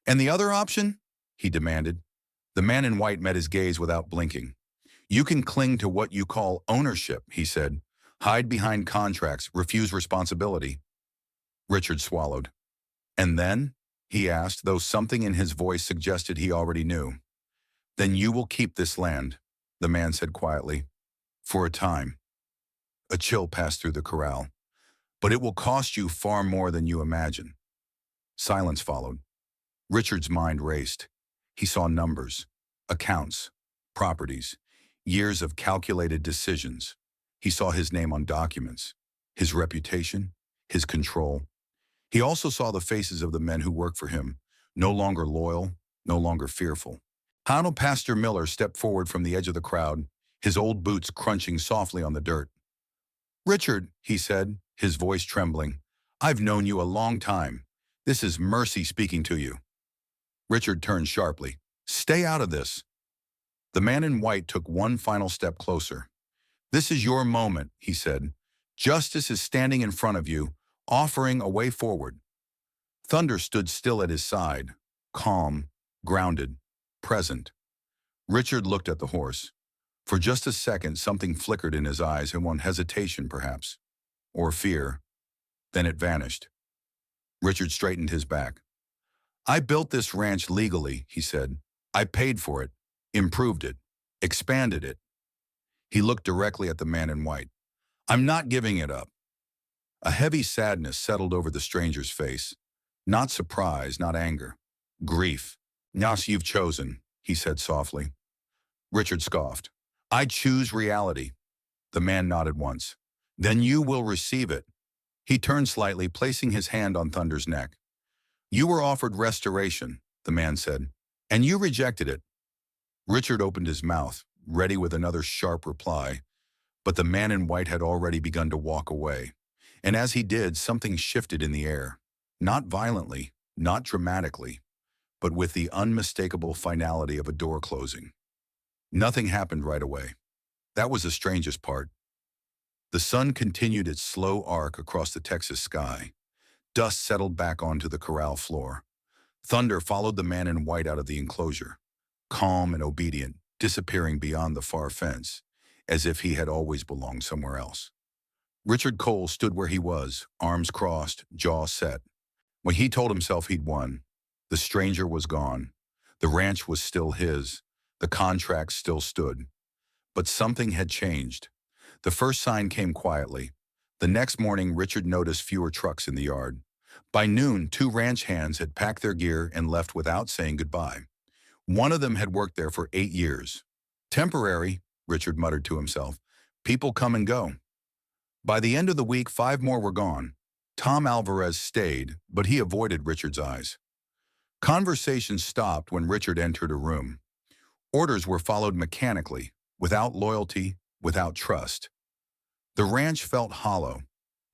And the other option? He demanded. The man in white met his gaze without blinking. You can cling to what you call ownership, he said. Hide behind contracts, refuse responsibility. Richard swallowed. And then? He asked, though something in his voice suggested he already knew. Then you will keep this land, the man said quietly. For a time. A chill passed through the corral. But it will cost you far more than you imagine. Silence followed. Richard's mind raced. He saw numbers, accounts, properties, years of calculated decisions. He saw his name on documents, his reputation, his control. He also saw the faces of the men who worked for him, no longer loyal, no longer fearful. Colonel Pastor Miller stepped forward from the edge of the crowd, his old boots crunching softly on the dirt. Richard, he said, his voice trembling, I've known you a long time. This is Mercy speaking to you. Richard turned sharply. Stay out of this. The man in white took one final step closer. This is your moment, he said. Justice is standing in front of you, offering a way forward. Thunder stood still at his side, calm, grounded, present. Richard looked at the horse. For just a second, something flickered in his eyes and one hesitation, perhaps, or fear. Then it vanished. Richard straightened his back. I built this ranch legally, he said. I paid for it, improved it, expanded it. He looked directly at the man in white. I'm not giving it up. A heavy sadness settled over the stranger's face. Not surprise, not anger. Grief. Now you've chosen, he said softly. Richard scoffed. I choose reality. The man nodded once. Then you will receive it. He turned slightly, placing his hand on Thunder's neck. You were offered restoration, the man said, and you rejected it. Richard opened his mouth, ready with another sharp reply, but the man in white had already begun to walk away. And as he did, something shifted in the air. Not violently, not dramatically, but with the unmistakable finality of a door closing. Nothing happened right away. That was the strangest part. The sun continued its slow arc across the Texas sky. Dust settled back onto the corral floor. Thunder followed the man in white out of the enclosure, calm and obedient, disappearing beyond the far fence, as if he had always belonged somewhere else. Richard Cole stood where he was, arms crossed, jaw set. When he told himself he'd won, the stranger was gone. The ranch was still his. The contract still stood. But something had changed. The first sign came quietly. The next morning, Richard noticed fewer trucks in the yard. By noon, 2 ranch hands had packed their gear and left without saying goodbye. One of them had worked there for 8 years. Temporary, Richard muttered to himself. People come and go. By the end of the week, 5 more were gone. Tom Alvarez stayed, but he avoided Richard's eyes. Conversation stopped when Richard entered a room. Orders were followed mechanically, without loyalty, without trust. The ranch felt hollow.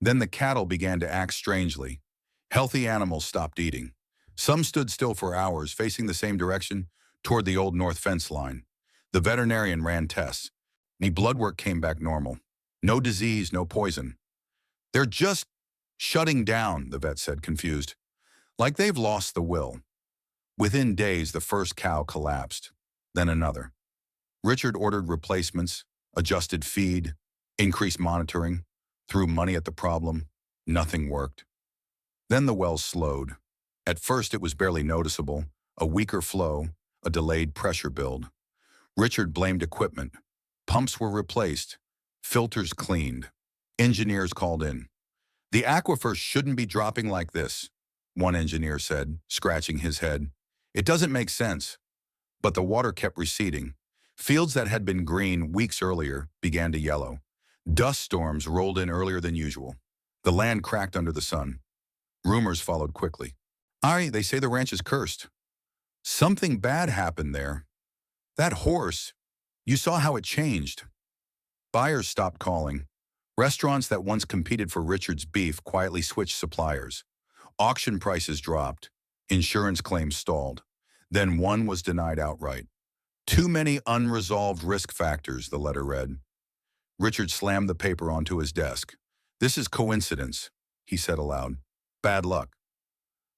Then the cattle began to act strangely. Healthy animals stopped eating. Some stood still for hours, facing the same direction, toward the old north fence line. The veterinarian ran tests. The blood work came back normal. No disease, no poison. They're just shutting down, the vet said, confused. Like they've lost the will. Within days, the first cow collapsed. Then another. Richard ordered replacements, adjusted feed, increased monitoring, threw money at the problem. Nothing worked. Then the well slowed. At first it was barely noticeable, a weaker flow, a delayed pressure build. Richard blamed equipment. Pumps were replaced, filters cleaned, engineers called in. The aquifer shouldn't be dropping like this, one engineer said, scratching his head. It doesn't make sense. But the water kept receding. Fields that had been green weeks earlier began to yellow. Dust storms rolled in earlier than usual. The land cracked under the sun. Rumors followed quickly. They say the ranch is cursed. Something bad happened there. That horse, you saw how it changed. Buyers stopped calling. Restaurants that once competed for Richard's beef quietly switched suppliers. Auction prices dropped. Insurance claims stalled. Then one was denied outright. Too many unresolved risk factors, the letter read. Richard slammed the paper onto his desk. "This is coincidence," he said aloud. "Bad luck."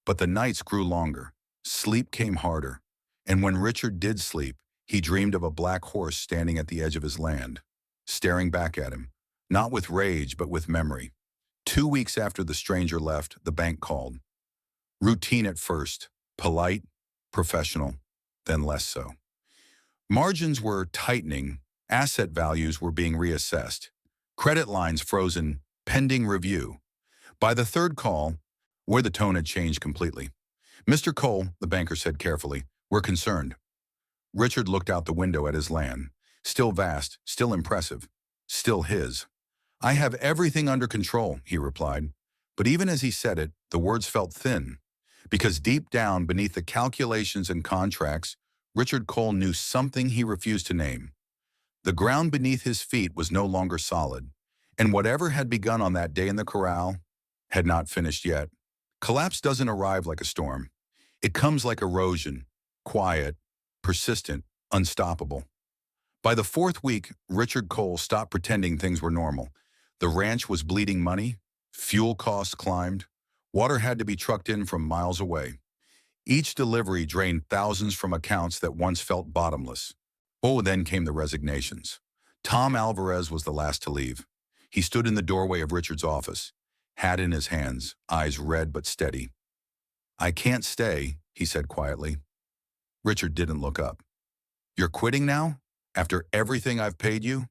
But the nights grew longer. Sleep came harder. And when Richard did sleep, he dreamed of a black horse standing at the edge of his land, staring back at him, not with rage but with memory. 2 weeks after the stranger left, the bank called. Routine at first, polite, professional, then less so. Margins were tightening, asset values were being reassessed, credit lines frozen, pending review. By the third call, where the tone had changed completely. "Mr. Cole," the banker said carefully, "we're concerned." Richard looked out the window at his land. Still vast, still impressive, still his. "I have everything under control," he replied. But even as he said it, the words felt thin. Because deep down, beneath the calculations and contracts, Richard Cole knew something he refused to name. The ground beneath his feet was no longer solid, and whatever had begun on that day in the corral had not finished yet. Collapse doesn't arrive like a storm. It comes like erosion, quiet, persistent, unstoppable. By the fourth week, Richard Cole stopped pretending things were normal. The ranch was bleeding money, fuel costs climbed, water had to be trucked in from miles away. Each delivery drained thousands from accounts that once felt bottomless. Oh, then came the resignations. Tom Alvarez was the last to leave. He stood in the doorway of Richard's office, hat in his hands, eyes red but steady. "I can't stay," he said quietly. Richard didn't look up. "You're quitting now? After everything I've paid you?"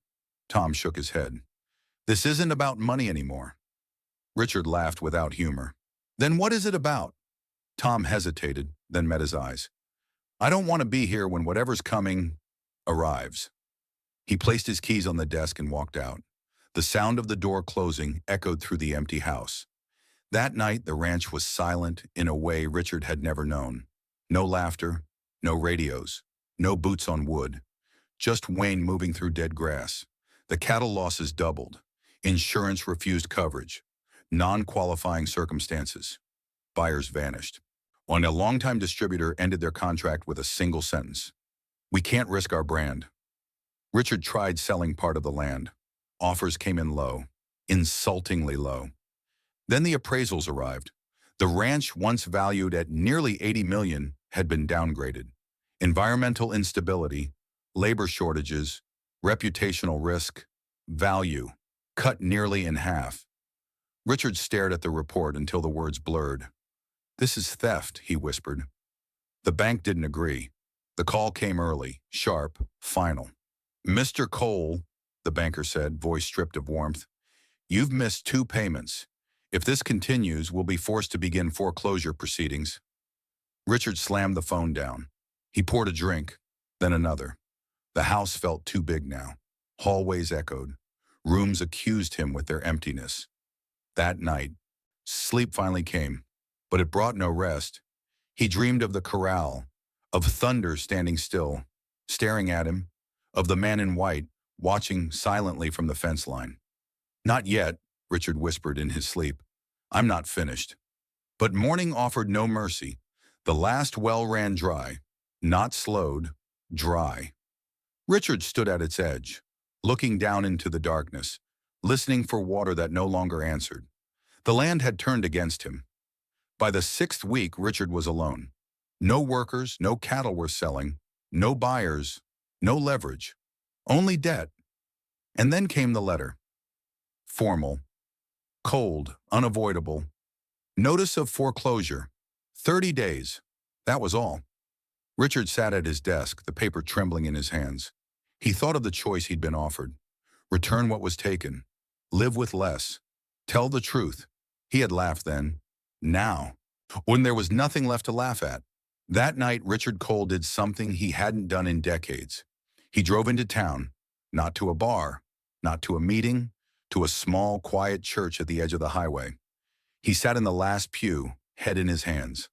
Tom shook his head. "This isn't about money anymore." Richard laughed without humor. "Then what is it about?" Tom hesitated, then met his eyes. "I don't want to be here when whatever's coming arrives." He placed his keys on the desk and walked out. The sound of the door closing echoed through the empty house. That night, the ranch was silent in a way Richard had never known. No laughter, no radios, no boots on wood. Just Wayne moving through dead grass. The cattle losses doubled. Insurance refused coverage. Non-qualifying circumstances. Buyers vanished. When a longtime distributor ended their contract with a single sentence. "We can't risk our brand." Richard tried selling part of the land. Offers came in low, insultingly low. Then the appraisals arrived. The ranch, once valued at nearly $80 million, had been downgraded. Environmental instability, labor shortages, reputational risk, value, cut nearly in half. Richard stared at the report until the words blurred. "This is theft," he whispered. The bank didn't agree. The call came early, sharp, final. "Mr. Cole," the banker said, voice stripped of warmth, "you've missed 2 payments. If this continues, we'll be forced to begin foreclosure proceedings." Richard slammed the phone down. He poured a drink, then another. The house felt too big now. Hallways echoed. Rooms accused him with their emptiness. That night, sleep finally came, but it brought no rest. He dreamed of the corral, of thunder standing still, staring at him, of the man in white, watching silently from the fence line. "Not yet," Richard whispered in his sleep. "I'm not finished." But morning offered no mercy. The last well ran dry, not slowed, dry. Richard stood at its edge, looking down into the darkness, listening for water that no longer answered. The land had turned against him. By the 6th week, Richard was alone. No workers, no cattle were selling, no buyers, no leverage, only debt. And then came the letter. Formal, cold, unavoidable. Notice of foreclosure. 30 days. That was all. Richard sat at his desk, the paper trembling in his hands. He thought of the choice he'd been offered. Return what was taken. Live with less. Tell the truth. He had laughed then. Now, when there was nothing left to laugh at. That night, Richard Cole did something he hadn't done in decades. He drove into town, not to a bar, not to a meeting, to a small, quiet church at the edge of the highway. He sat in the last pew, head in his hands.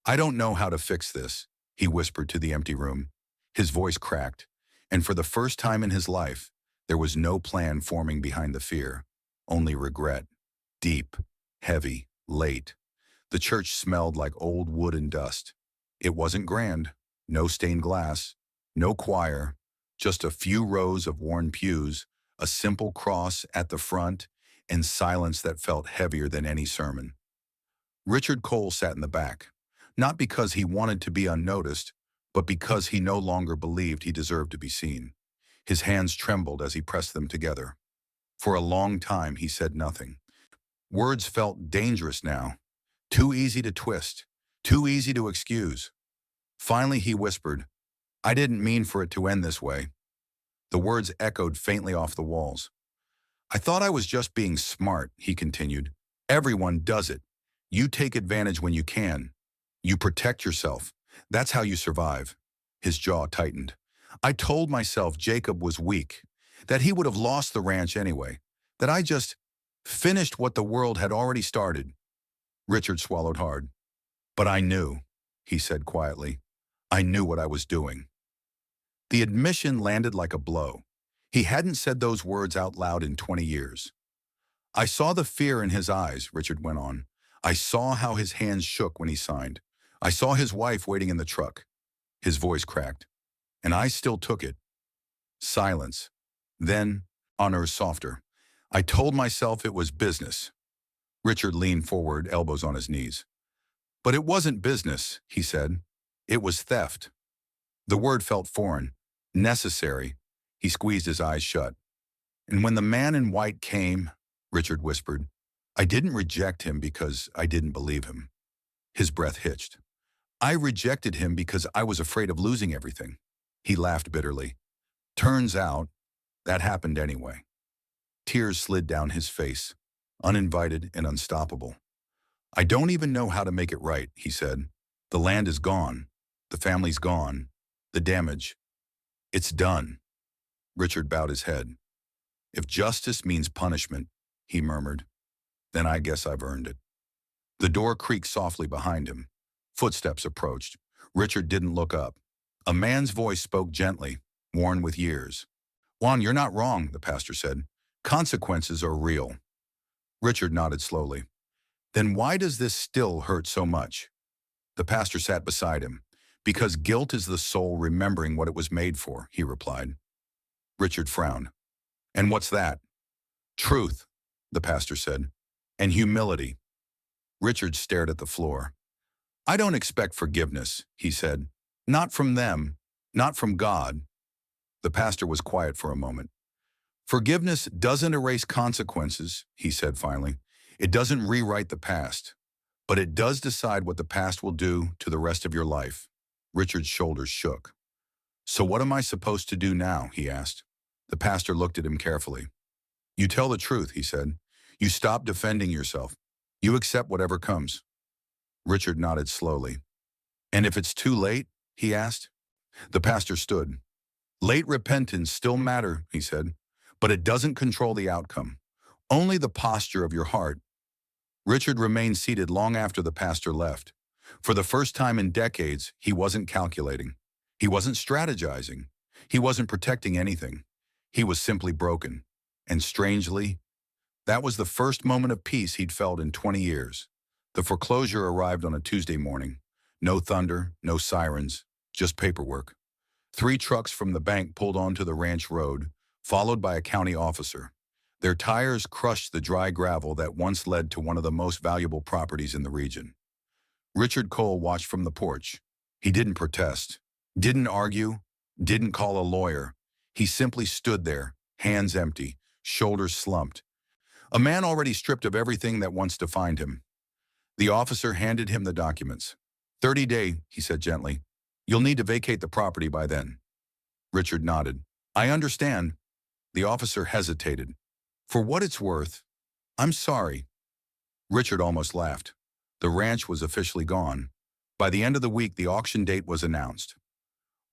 "I don't know how to fix this," he whispered to the empty room. His voice cracked, and for the first time in his life, there was no plan forming behind the fear, only regret. Deep, heavy, late. The church smelled like old wood and dust. It wasn't grand, no stained glass, no choir, just a few rows of worn pews, a simple cross at the front, and silence that felt heavier than any sermon. Richard Cole sat in the back, not because he wanted to be unnoticed, but because he no longer believed he deserved to be seen. His hands trembled as he pressed them together. For a long time, he said nothing. Words felt dangerous now, too easy to twist, too easy to excuse. Finally, he whispered, "I didn't mean for it to end this way." The words echoed faintly off the walls. "I thought I was just being smart," he continued. "Everyone does it. You take advantage when you can. You protect yourself. That's how you survive." His jaw tightened. "I told myself Jacob was weak, that he would have lost the ranch anyway, that I just finished what the world had already started." Richard swallowed hard. "But I knew," he said quietly. "I knew what I was doing." The admission landed like a blow. He hadn't said those words out loud in 20 years. "I saw the fear in his eyes," Richard went on. "I saw how his hands shook when he signed. I saw his wife waiting in the truck." His voice cracked. "And I still took it." Silence. Then, honor softer. "I told myself it was business." Richard leaned forward, elbows on his knees. "But it wasn't business," he said. "It was theft." The word felt foreign. Necessary. He squeezed his eyes shut. "And when the man in white came," Richard whispered, "I didn't reject him because I didn't believe him." His breath hitched. "I rejected him because I was afraid of losing everything." He laughed bitterly. "Turns out, that happened anyway." Tears slid down his face, uninvited and unstoppable. "I don't even know how to make it right," he said. "The land is gone. The family's gone. The damage. It's done." Richard bowed his head. "If justice means punishment," he murmured, "then I guess I've earned it." The door creaked softly behind him. Footsteps approached. Richard didn't look up. A man's voice spoke gently, worn with years. "Juan, you're not wrong," the pastor said. "Consequences are real." Richard nodded slowly. "Then why does this still hurt so much?" The pastor sat beside him. "Because guilt is the soul remembering what it was made for," he replied. Richard frowned. "And what's that?" "Truth," the pastor said, "and humility." Richard stared at the floor. "I don't expect forgiveness," he said. "Not from them, not from God." The pastor was quiet for a moment. "Forgiveness doesn't erase consequences," he said finally. "It doesn't rewrite the past, but it does decide what the past will do to the rest of your life." Richard's shoulders shook. "So what am I supposed to do now?" he asked. The pastor looked at him carefully. "You tell the truth," he said. "You stop defending yourself. You accept whatever comes." Richard nodded slowly. "And if it's too late?" he asked. The pastor stood. "Late repentance still matter," he said, "but it doesn't control the outcome. Only the posture of your heart." Richard remained seated long after the pastor left. For the first time in decades, he wasn't calculating. He wasn't strategizing. He wasn't protecting anything. He was simply broken. And strangely, that was the first moment of peace he'd felt in 20 years. The foreclosure arrived on a Tuesday morning. No thunder, no sirens, just paperwork. 3 trucks from the bank pulled onto the ranch road, followed by a county officer. Their tires crushed the dry gravel that once led to one of the most valuable properties in the region. Richard Cole watched from the porch. He didn't protest, didn't argue, didn't call a lawyer. He simply stood there, hands empty, shoulders slumped. A man already stripped of everything that once defined him. The officer handed him the documents. 30-day, he said gently. "You'll need to vacate the property by then." Richard nodded. "I understand." The officer hesitated. "For what it's worth, I'm sorry." Richard almost laughed. The ranch was officially gone. By the end of the week, the auction date was announced.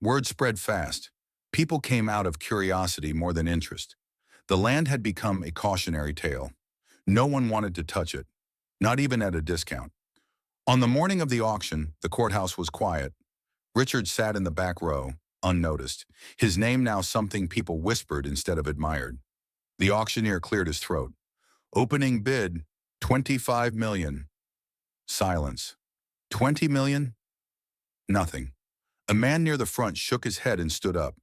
Word spread fast. People came out of curiosity more than interest. The land had become a cautionary tale. No one wanted to touch it, not even at a discount. On the morning of the auction, the courthouse was quiet. Richard sat in the back row, unnoticed, his name now something people whispered instead of admired. The auctioneer cleared his throat. "Opening bid, 25 million. Silence. 20 million? Nothing. A man near the front shook his head and stood up.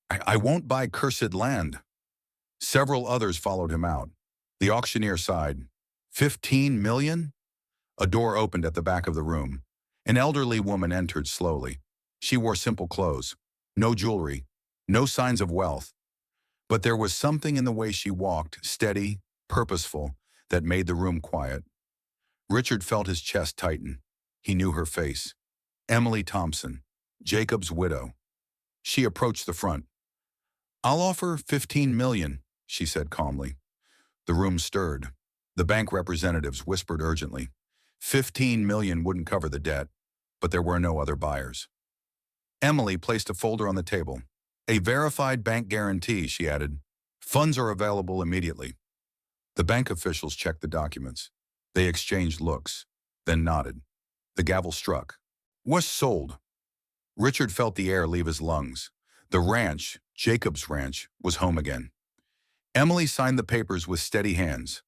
I won't buy cursed land." Several others followed him out. The auctioneer sighed. 15 million? A door opened at the back of the room. An elderly woman entered slowly. She wore simple clothes, no jewelry, no signs of wealth. But there was something in the way she walked, steady, purposeful, that made the room quiet. Richard felt his chest tighten. He knew her face. Emily Thompson, Jacob's widow. She approached the front. "I'll offer 15 million," she said calmly. The room stirred. The bank representatives whispered urgently. 15 million wouldn't cover the debt, but there were no other buyers. Emily placed a folder on the table. "A verified bank guarantee," she added. "Funds are available immediately." The bank officials checked the documents. They exchanged looks, then nodded. The gavel struck. "Was sold." Richard felt the air leave his lungs. The ranch, Jacob's ranch, was home again. Emily signed the papers with steady hands.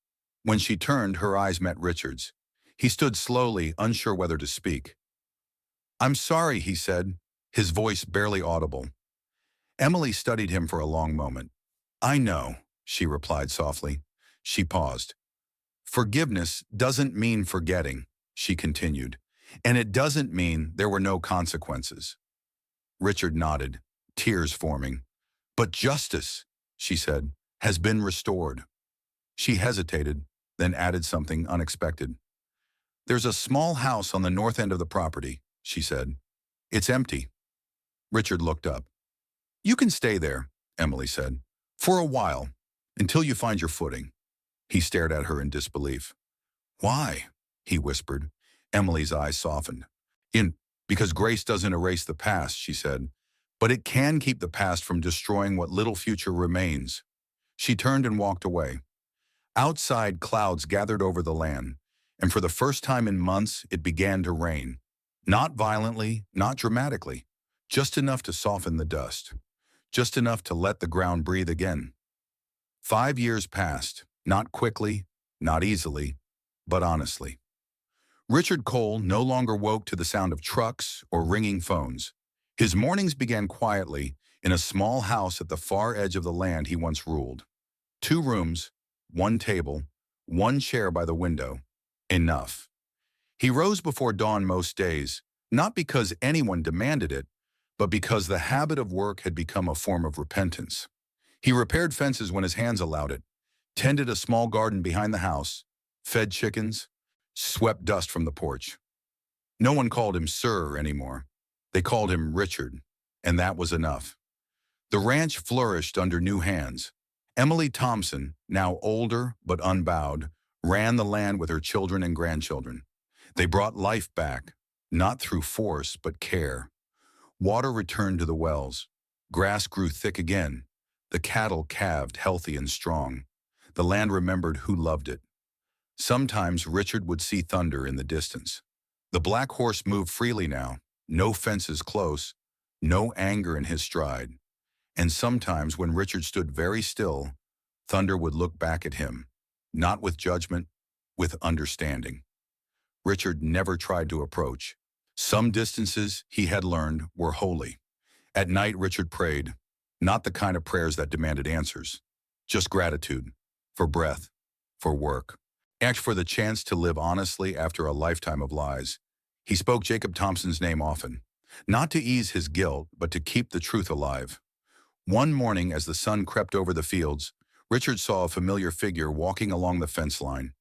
When she turned, her eyes met Richard's. He stood slowly, unsure whether to speak. "I'm sorry," he said, his voice barely audible. Emily studied him for a long moment. "I know," she replied softly. She paused. "Forgiveness doesn't mean forgetting," she continued, "and it doesn't mean there were no consequences." Richard nodded, tears forming. "But justice," she said, "has been restored." She hesitated, then added something unexpected. "There's a small house on the north end of the property," she said. "It's empty." Richard looked up. "You can stay there," Emily said, "for a while, until you find your footing." He stared at her in disbelief. "Why?" he whispered. Emily's eyes softened. Because grace doesn't erase the past," she said, "but it can keep the past from destroying what little future remains." She turned and walked away. Outside, clouds gathered over the land, and for the first time in months, it began to rain. Not violently, not dramatically, just enough to soften the dust, just enough to let the ground breathe again. 5 years passed, not quickly, not easily, but honestly. Richard Cole no longer woke to the sound of trucks or ringing phones. His mornings began quietly in a small house at the far edge of the land he once ruled. 2 rooms, 1 table, 1 chair by the window. Enough. He rose before dawn most days, not because anyone demanded it, but because the habit of work had become a form of repentance. He repaired fences when his hands allowed it, tended a small garden behind the house, fed chickens, swept dust from the porch. No one called him Sir anymore. They called him Richard, and that was enough. The ranch flourished under new hands. Emily Thompson, now older but unbowed, ran the land with her children and grandchildren. They brought life back, not through force but care. Water returned to the wells. Grass grew thick again. The cattle calved healthy and strong. The land remembered who loved it. Sometimes Richard would see thunder in the distance. The black horse moved freely now, no fences close, no anger in his stride. And sometimes when Richard stood very still, thunder would look back at him, not with judgment, with understanding. Richard never tried to approach. Some distances, he had learned, were holy. At night, Richard prayed, not the kind of prayers that demanded answers, just gratitude, for breath, for work. Asked for the chance to live honestly after a lifetime of lies. He spoke Jacob Thompson's name often, not to ease his guilt, but to keep the truth alive. One morning, as the sun crept over the fields, Richard saw a familiar figure walking along the fence line.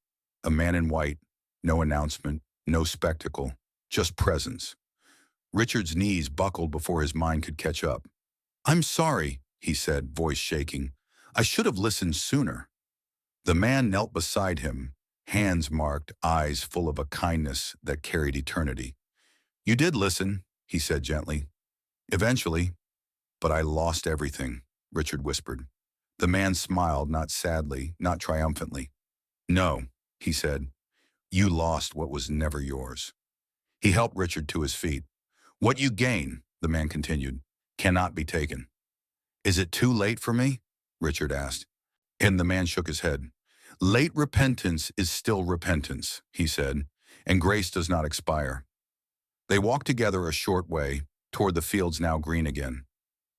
A man in white, no announcement, no spectacle, just presence. Richard's knees buckled before his mind could catch up. "I'm sorry," he said, voice shaking. "I should have listened sooner." The man knelt beside him, hands marked, eyes full of a kindness that carried eternity. "You did listen," he said gently. "Eventually, but I lost everything," Richard whispered. The man smiled, not sadly, not triumphantly. "No," he said, "you lost what was never yours." He helped Richard to his feet. "What you gain," the man continued, "cannot be taken." "Is it too late for me?" Richard asked. And the man shook his head. "Late repentance is still repentance," he said, "and grace does not expire." They walked together a short way, toward the fields now green again.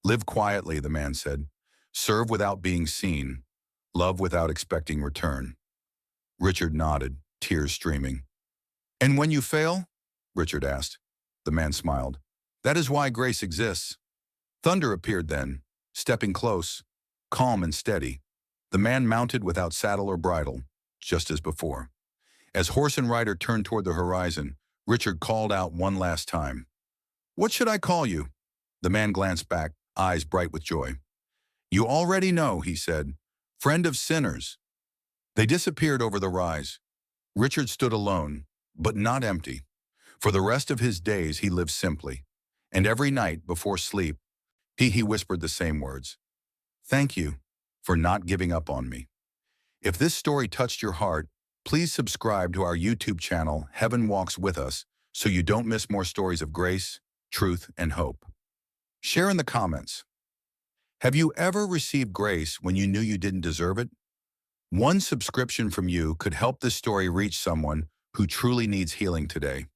"Live quietly," the man said. "Serve without being seen. Love without expecting return." Richard nodded, tears streaming. And when you fail? Richard asked. The man smiled. That is why grace exists. Thunder appeared then, stepping close, calm and steady. The man mounted without saddle or bridle, just as before. As horse and rider turned toward the horizon, Richard called out one last time. What should I call you? The man glanced back, eyes bright with joy. You already know, he said. Friend of sinners. They disappeared over the rise. Richard stood alone, but not empty. For the rest of his days he lived simply. And every night, before sleep, he whispered the same words. Thank you for not giving up on me. If this story touched your heart, please subscribe to our YouTube channel, Heaven Walks With Us, so you don't miss more stories of grace, truth, and hope. Share in the comments. Have you ever received grace when you knew you didn't deserve it? One subscription from you could help this story reach someone who truly needs healing today.